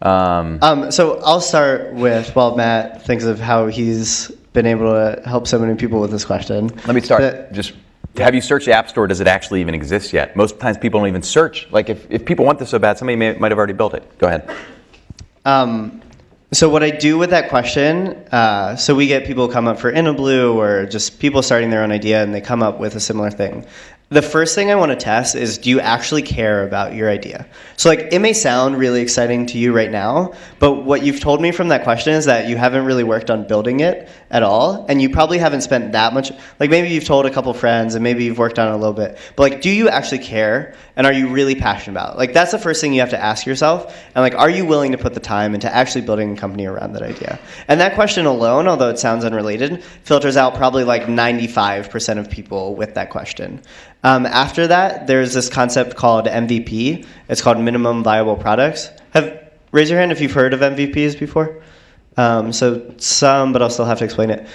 So I'll start with, while Matt thinks of how he's been able to help so many people with this question. Let me start. Just have you searched the App Store? Does it actually even exist yet? Most times people don't even search. Like if people want this so bad, somebody might have already built it. Go ahead. So what I do with that question, so we get people come up for InnoBlue or just people starting their own idea and they come up with a similar thing. The first thing I want to test is, do you actually care about your idea? So like, it may sound really exciting to you right now, but what you've told me from that question is that you haven't really worked on building it at all, and you probably haven't spent that much, like maybe you've told a couple friends and maybe you've worked on it a little bit, but like, do you actually care? And are you really passionate about it? Like, that's the first thing you have to ask yourself, and like, are you willing to put the time into actually building a company around that idea? And that question alone, although it sounds unrelated, filters out probably like 95% of people with that question. After that, there's this concept called MVP. It's called minimum viable products. Raise your hand if you've heard of MVPs before. So some, but I'll still have to explain it.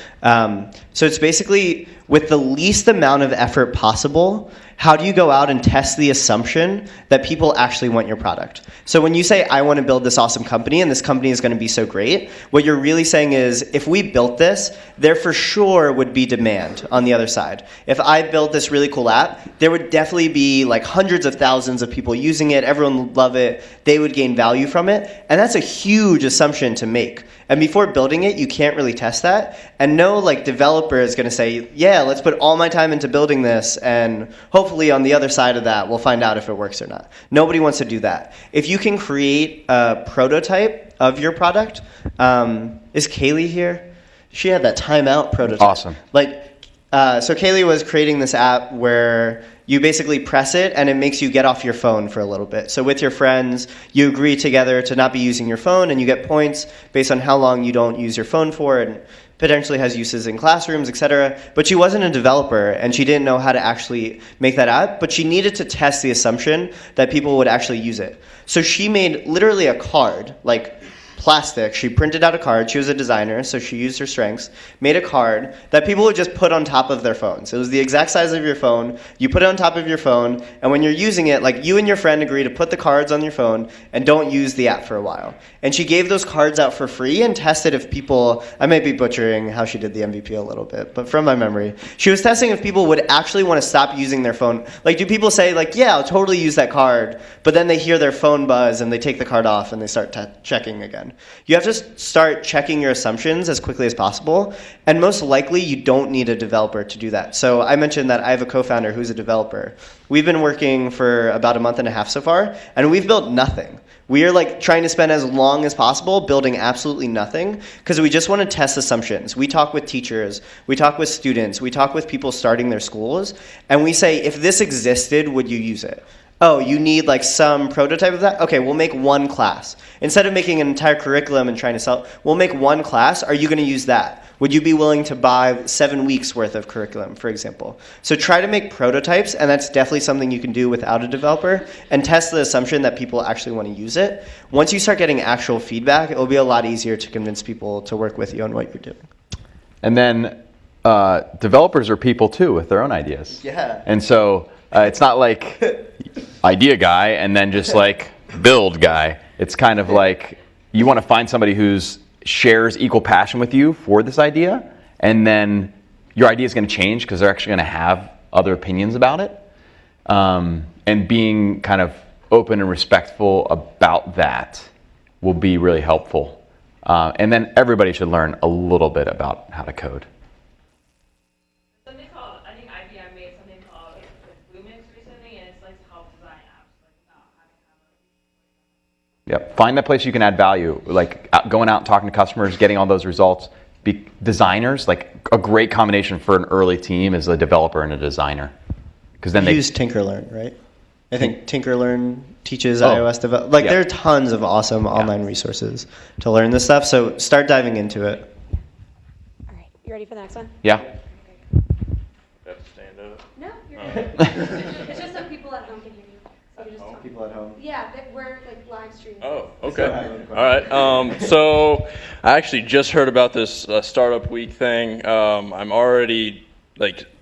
So it's basically, with the least amount of effort possible, how do you go out and test the assumption that people actually want your product? So when you say, I want to build this awesome company and this company is going to be so great, what you're really saying is, if we built this, there for sure would be demand on the other side. If I built this really cool app, there would definitely be like hundreds of thousands of people using it, everyone would love it, they would gain value from it, and that's a huge assumption to make. And before building it, you can't really test that. And no like developer is going to say, yeah, let's put all my time into building this, and hopefully on the other side of that, we'll find out if it works or not. Nobody wants to do that. If you can create a prototype of your product, is Kaylee here? She had that timeout prototype. Awesome. So Kaylee was creating this app where you basically press it and it makes you get off your phone for a little bit. So with your friends, you agree together to not be using your phone, and you get points based on how long you don't use your phone for, and potentially has uses in classrooms, etc. But she wasn't a developer, and she didn't know how to actually make that app, but she needed to test the assumption that people would actually use it. So she made literally a card, like plastic. She printed out a card. She was a designer, so she used her strengths, made a card that people would just put on top of their phones. It was the exact size of your phone. You put it on top of your phone, and when you're using it, like, you and your friend agree to put the cards on your phone and don't use the app for a while. And she gave those cards out for free and tested if people, I might be butchering how she did the MVP a little bit, but from my memory, she was testing if people would actually want to stop using their phone. Like, do people say, like, yeah, I'll totally use that card, but then they hear their phone buzz and they take the card off and they start checking again? You have to start checking your assumptions as quickly as possible, and most likely you don't need a developer to do that. So I mentioned that I have a co-founder who's a developer. We've been working for about a month and a half so far, and we've built nothing. We are like trying to spend as long as possible building absolutely nothing, because we just want to test assumptions. We talk with teachers, we talk with students, we talk with people starting their schools, and we say, if this existed, would you use it? Oh, you need like some prototype of that? Okay, we'll make one class. Instead of making an entire curriculum and trying to sell, we'll make one class. Are you going to use that? Would you be willing to buy 7 weeks worth of curriculum, for example? So try to make prototypes, and that's definitely something you can do without a developer, and test the assumption that people actually want to use it. Once you start getting actual feedback, it will be a lot easier to convince people to work with you on what you're doing. And then developers are people too with their own ideas. Yeah. And so it's not like idea guy and then just like build guy. It's kind of like you want to find somebody who's shares equal passion with you for this idea, and then your idea is going to change because they're actually going to have other opinions about it. And being kind of open and respectful about that will be really helpful. And then everybody should learn a little bit about how to code. Something called, I think IBM made something called Lumix recently, and it's like to help design apps, like without having to have Yep. Find that place you can add value, like going out and talking to customers, getting all those results. Designers, like a great combination for an early team is a developer and a designer. because then You they use Tinkerlearn, right? I think Tinkerlearn teaches Oh. iOS development. Like, Yeah. there are tons of awesome online resources to learn this stuff, so start diving into it. All right, you ready for the next one? yeah. Have to stand up. No, you're good. It's just so people at home can hear you. So you just talk. People at home. Yeah, we're like live streaming. Oh, So okay. I would- All right. So I actually just heard about this startup week thing. I'm already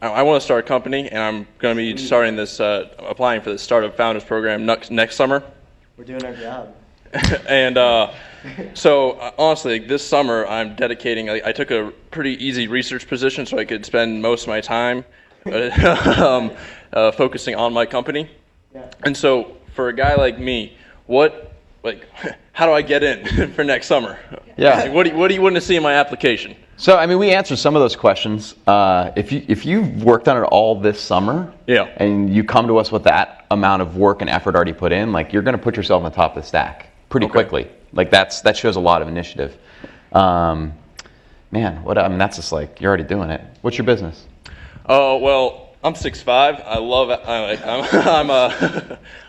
I want to start a company, and I'm going to be starting this, applying for this startup founders program next summer. We're doing our job. And so honestly, this summer I'm dedicating. I took a pretty easy research position, so I could spend most of my time focusing on my company. Yeah. And so for a guy like me, how do I get in for next summer? Yeah. Like, what do you want to see in my application? So, I mean, we answered some of those questions. If you've worked on it all this summer, Yeah. and you come to us with that amount of work and effort already put in, like, you're going to put yourself on the top of the stack pretty Okay. quickly. Like, that shows a lot of initiative. Man, that's just like, you're already doing it. What's your business? Oh, well, I'm 6'5". I love it.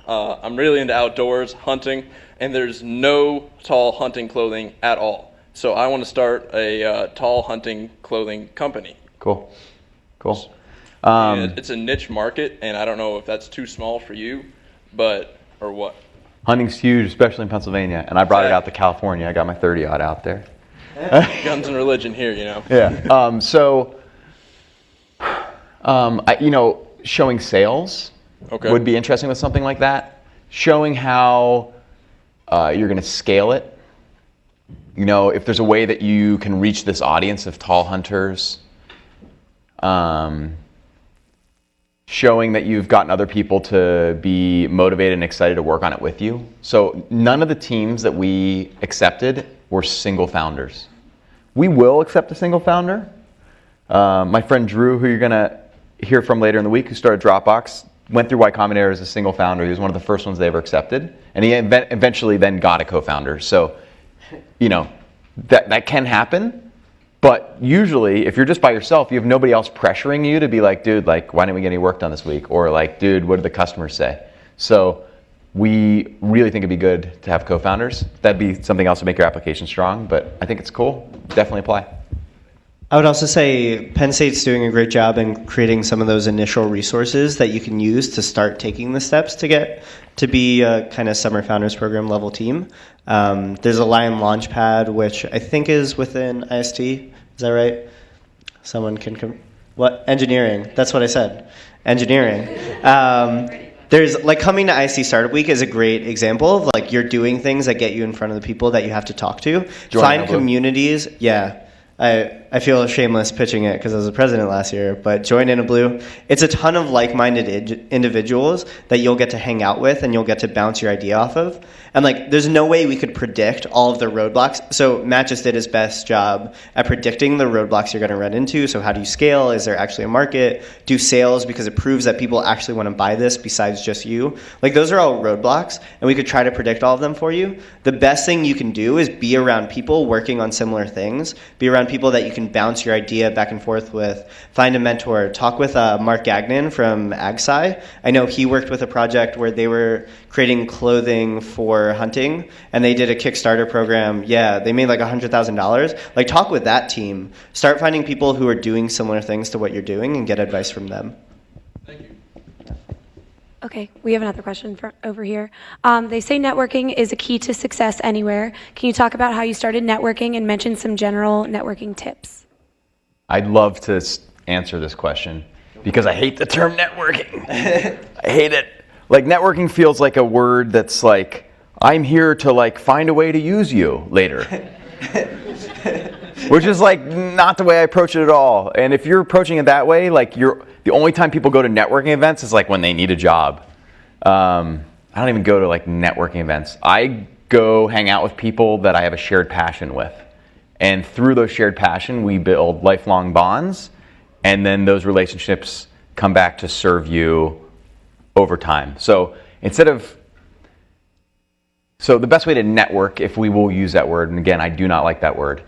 I'm really into outdoors, hunting, and there's no tall hunting clothing at all. So I want to start a tall hunting clothing company. Cool. And it's a niche market, and I don't know if that's too small for you, or what. Hunting's huge, especially in Pennsylvania, and I brought it out to California. I got my 30-aught out there. Guns and religion here, you know. Yeah. Showing sales Okay. would be interesting with something like that. Showing how you're going to scale it. You know, if there's a way that you can reach this audience of tall hunters. Showing that you've gotten other people to be motivated and excited to work on it with you. So none of the teams that we accepted were single founders. We will accept a single founder. My friend Drew, who you're going to hear from later in the week, who started Dropbox, went through Y Combinator as a single founder. He was one of the first ones they ever accepted. And he eventually then got a co-founder. So, you know, that can happen. But usually, if you're just by yourself, you have nobody else pressuring you to be like, dude, like, why didn't we get any work done this week? Or like, dude, what did the customers say? So we really think it'd be good to have co-founders. That'd be something else to make your application strong. But I think it's cool. Definitely apply. I would also say Penn State's doing a great job in creating some of those initial resources that you can use to start taking the steps to get to be a kind of summer founders program level team. There's a Lion Launchpad, which I think is within IST. Is that right? Someone can what? Engineering. That's what I said. Engineering. There's like coming to IST Startup Week is a great example of like you're doing things that get you in front of the people that you have to talk to. Find communities. Yeah. I feel shameless pitching it because I was the president last year, but join In a Blue. It's a ton of like-minded individuals that you'll get to hang out with and you'll get to bounce your idea off of. And like, there's no way we could predict all of the roadblocks. So Matt just did his best job at predicting the roadblocks you're going to run into. So how do you scale? Is there actually a market? Do sales because it proves that people actually want to buy this besides just you. Like those are all roadblocks and we could try to predict all of them for you. The best thing you can do is be around people working on similar things. Be around people that you can bounce your idea back and forth with. Find a mentor. Talk with Mark Gagnon from AgSci. I know he worked with a project where they were creating clothing for hunting, and they did a Kickstarter program. Yeah, they made like $100,000. Like, talk with that team. Start finding people who are doing similar things to what you're doing and get advice from them. Thank you. Okay, we have another question over here. They say networking is a key to success anywhere. Can you talk about how you started networking and mention some general networking tips? I'd love to answer this question because I hate the term networking. I hate it. Like, networking feels like a word that's like, I'm here to like find a way to use you later. Which is like not the way I approach it at all. And if you're approaching it that way, like the only time people go to networking events is like when they need a job. I don't even go to like networking events. I go hang out with people that I have a shared passion with. And through those shared passion, we build lifelong bonds. And then those relationships come back to serve you over time. So the best way to network, if we will use that word, and again, I do not like that word.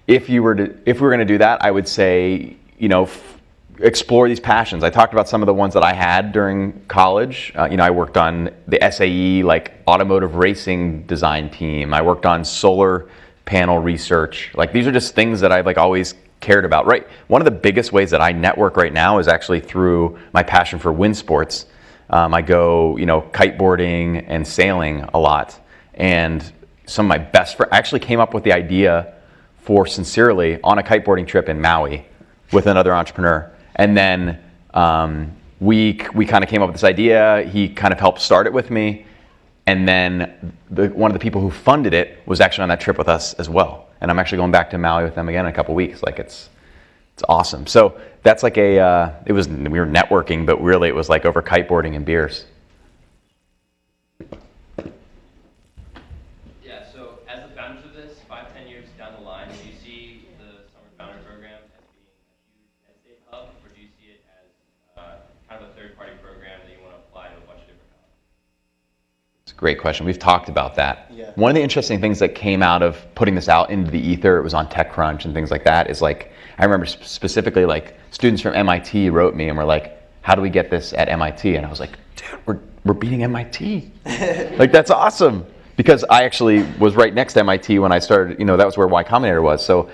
If we were going to do that, I would say, explore these passions. I talked about some of the ones that I had during college. I worked on the SAE, like automotive racing design team. I worked on solar panel research. Like these are just things that I've like always cared about, right? One of the biggest ways that I network right now is actually through my passion for wind sports. I go, kiteboarding and sailing a lot. And some of my best friends actually came up with the idea for Sincerely on a kiteboarding trip in Maui with another entrepreneur. And then we kind of came up with this idea. He kind of helped start it with me. And then one of the people who funded it was actually on that trip with us as well. And I'm actually going back to Maui with them again in a couple weeks. Like it's awesome. So that's like we were networking, but really it was like over kiteboarding and beers. Yeah, so as the founders of this, 5-10 years down the line, do you see the Summer Founder Program as being a huge Penn State hub, or do you see it as kind of a third-party program that you want to apply to a bunch of different colleges? It's a great question. We've talked about that. Yeah. One of the interesting things that came out of putting this out into the ether, it was on TechCrunch and things like that, is like, I remember specifically like students from MIT wrote me and were like, how do we get this at MIT? And I was like, dude, we're beating MIT. Like that's awesome. Because I actually was right next to MIT when I started, that was where Y Combinator was. So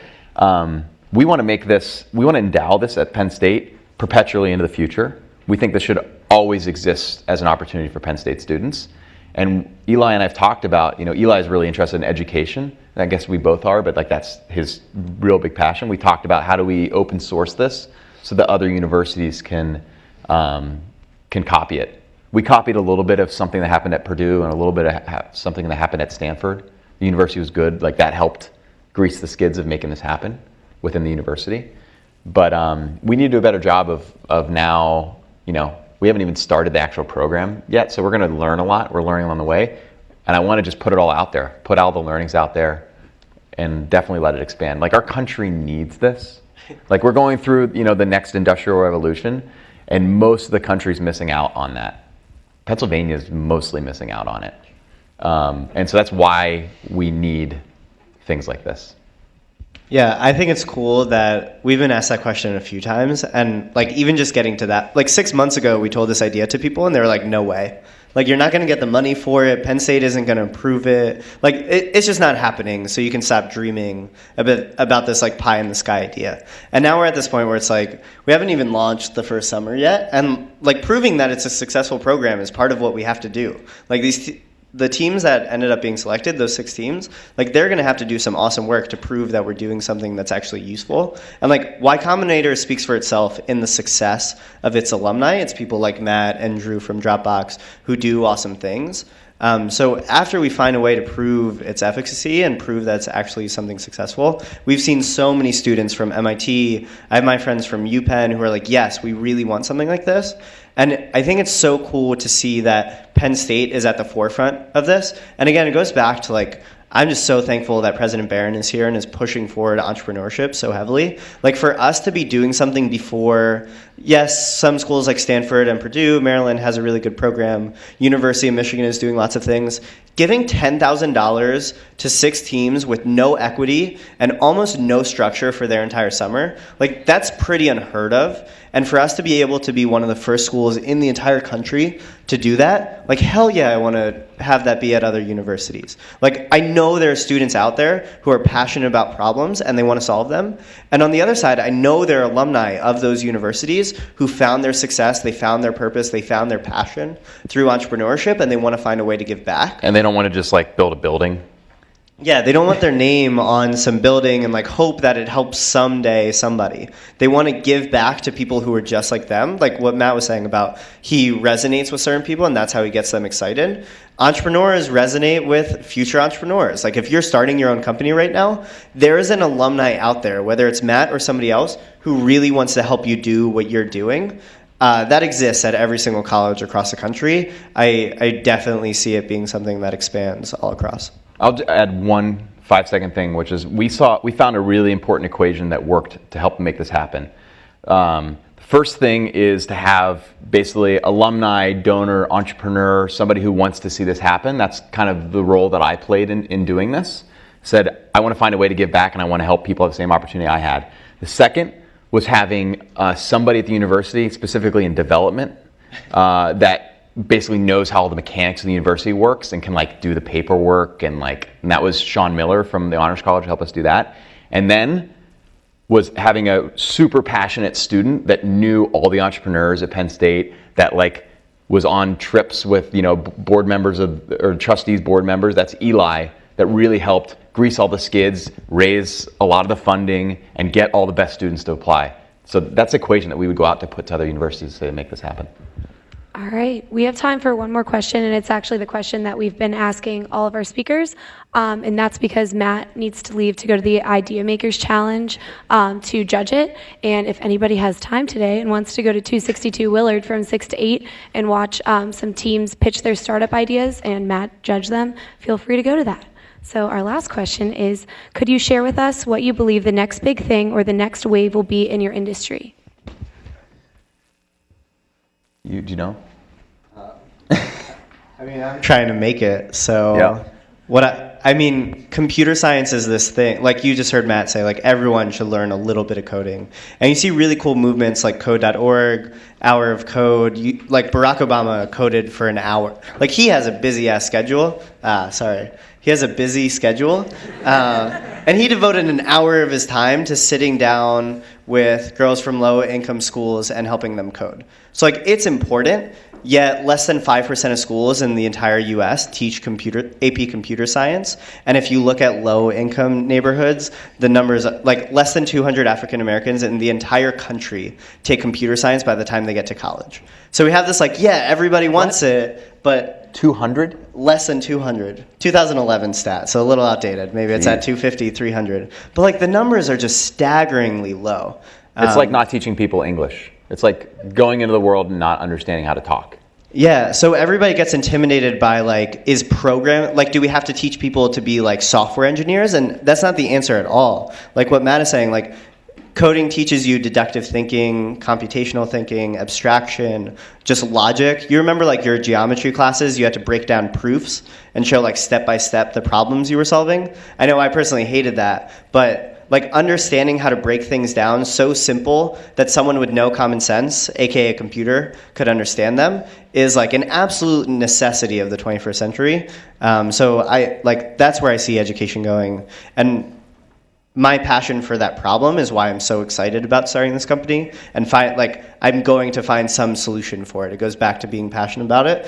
we want to endow this at Penn State perpetually into the future. We think this should always exist as an opportunity for Penn State students. And Eli and I've talked about, Eli is really interested in education. And I guess we both are, but like that's his real big passion. We talked about how do we open source this so that other universities can copy it. We copied a little bit of something that happened at Purdue and a little bit of something that happened at Stanford. The university was good. Like that helped grease the skids of making this happen within the university. But we need to do a better job of now, we haven't even started the actual program yet, so we're going to learn a lot. We're learning along the way. And I want to just put it all out there, put all the learnings out there, and definitely let it expand. Like our country needs this. Like we're going through, the next industrial revolution, and most of the country's missing out on that. Pennsylvania is mostly missing out on it. And so that's why we need things like this. Yeah, I think it's cool that we've been asked that question a few times, and like even just getting to that, like 6 months ago we told this idea to people and they were like, no way. Like you're not going to get the money for it. Penn State isn't going to approve it. Like it's just not happening. So you can stop dreaming a bit about this like pie in the sky idea. And now we're at this point where it's like we haven't even launched the first summer yet, and like proving that it's a successful program is part of what we have to do. Like the teams that ended up being selected, those 6 teams, like they're going to have to do some awesome work to prove that we're doing something that's actually useful. And like Y Combinator speaks for itself in the success of its alumni. It's people like Matt and Drew from Dropbox who do awesome things. So after we find a way to prove its efficacy and prove that it's actually something successful, we've seen so many students from MIT. I have my friends from UPenn who are like, yes, we really want something like this. And I think it's so cool to see that Penn State is at the forefront of this. And again, it goes back to like, I'm just so thankful that President Barron is here and is pushing forward entrepreneurship so heavily. Like for us to be doing something before, yes, some schools like Stanford and Purdue, Maryland has a really good program. University of Michigan is doing lots of things. Giving $10,000 to 6 teams with no equity and almost no structure for their entire summer, like that's pretty unheard of. And for us to be able to be one of the first schools in the entire country to do that, like hell yeah, I want to have that be at other universities. Like I know there are students out there who are passionate about problems and they want to solve them. And on the other side, I know there are alumni of those universities who found their success, they found their purpose, they found their passion through entrepreneurship, and they want to find a way to give back. And they don't want to just like build a building. Yeah, they don't want their name on some building and like hope that it helps someday somebody. They want to give back to people who are just like them, like what Matt was saying about he resonates with certain people and that's how he gets them excited. Entrepreneurs resonate with future entrepreneurs. Like if you're starting your own company right now, there is an alumni out there, whether it's Matt or somebody else, who really wants to help you do what you're doing. That exists at every single college across the country. I definitely see it being something that expands all across. I'll add one 5-second thing, which is we found a really important equation that worked to help make this happen. The first thing is to have basically alumni, donor, entrepreneur, somebody who wants to see this happen. That's kind of the role that I played in doing this. Said, I want to find a way to give back and I want to help people have the same opportunity I had. The second was having somebody at the university, specifically in development, that basically knows how all the mechanics of the university works and can like do the paperwork and that was Sean Miller from the Honors College to help us do that. And then was having a super passionate student that knew all the entrepreneurs at Penn State, that like was on trips with, board members or trustees, board members. That's Eli, that really helped grease all the skids, raise a lot of the funding, and get all the best students to apply. So that's the equation that we would go out to put to other universities to make this happen. All right, we have time for one more question, and it's actually the question that we've been asking all of our speakers, and that's because Matt needs to leave to go to the Idea Makers Challenge to judge it. And if anybody has time today and wants to go to 262 Willard from 6 to 8 and watch some teams pitch their startup ideas and Matt judge them, feel free to go to that. So our last question is, could you share with us what you believe the next big thing or the next wave will be in your industry? Do you know? I'm trying to make it. So Yeah. computer science is this thing, like you just heard Matt say, like everyone should learn a little bit of coding. And you see really cool movements like code.org, Hour of Code. Like Barack Obama coded for an hour. Like he has a busy ass schedule. He has a busy schedule. And he devoted an hour of his time to sitting down with girls from low income schools and helping them code. So like it's important, yet less than 5% of schools in the entire US teach AP computer science. And if you look at low income neighborhoods, the numbers, like less than 200 African Americans in the entire country take computer science by the time they get to college. So we have this everybody wants it, but 200? less than 200. 2011 stat, so a little outdated. Maybe it's at 250, 300. But the numbers are just staggeringly low. It's like not teaching people English. It's like going into the world and not understanding how to talk. Yeah, so everybody gets intimidated by do we have to teach people to be software engineers? And that's not the answer at all. Like what Matt is saying, coding teaches you deductive thinking, computational thinking, abstraction, just logic. You remember your geometry classes, you had to break down proofs and show step by step the problems you were solving. I know I personally hated that, but understanding how to break things down so simple that someone with no common sense, aka a computer, could understand them is an absolute necessity of the 21st century. So that's where I see education going. And my passion for that problem is why I'm so excited about starting this company and I'm going to find some solution for it. It goes back to being passionate about it.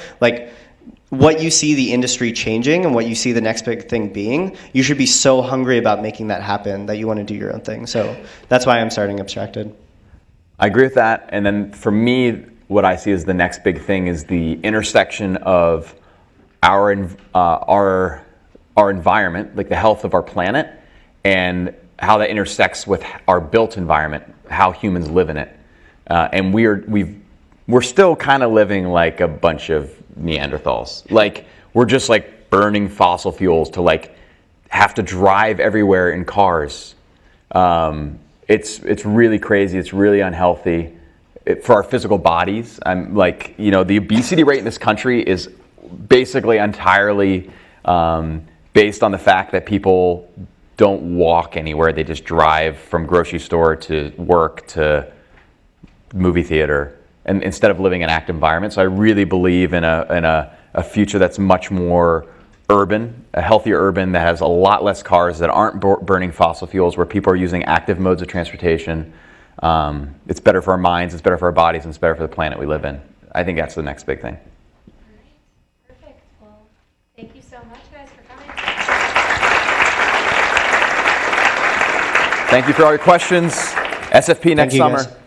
What you see the industry changing and what you see the next big thing being, you should be so hungry about making that happen that you want to do your own thing. So that's why I'm starting Abstracted. I agree with that. And then for me, what I see as the next big thing is the intersection of our environment, the health of our planet, and how that intersects with our built environment, how humans live in it. And we're still kind of living like a bunch of Neanderthals. We're just burning fossil fuels to have to drive everywhere in cars. It's really crazy. It's really unhealthy for our physical bodies. The obesity rate in this country is basically entirely based on the fact that people don't walk anywhere. They just drive from grocery store to work to movie theater, and instead of living in an active environment. So I really believe in a future that's much more urban, a healthier urban that has a lot less cars, that aren't burning fossil fuels, where people are using active modes of transportation. It's better for our minds, it's better for our bodies, and it's better for the planet we live in. I think that's the next big thing. All right, perfect. Well, thank you so much, guys, for coming. Thank you for all your questions. SFP next you, summer. guys.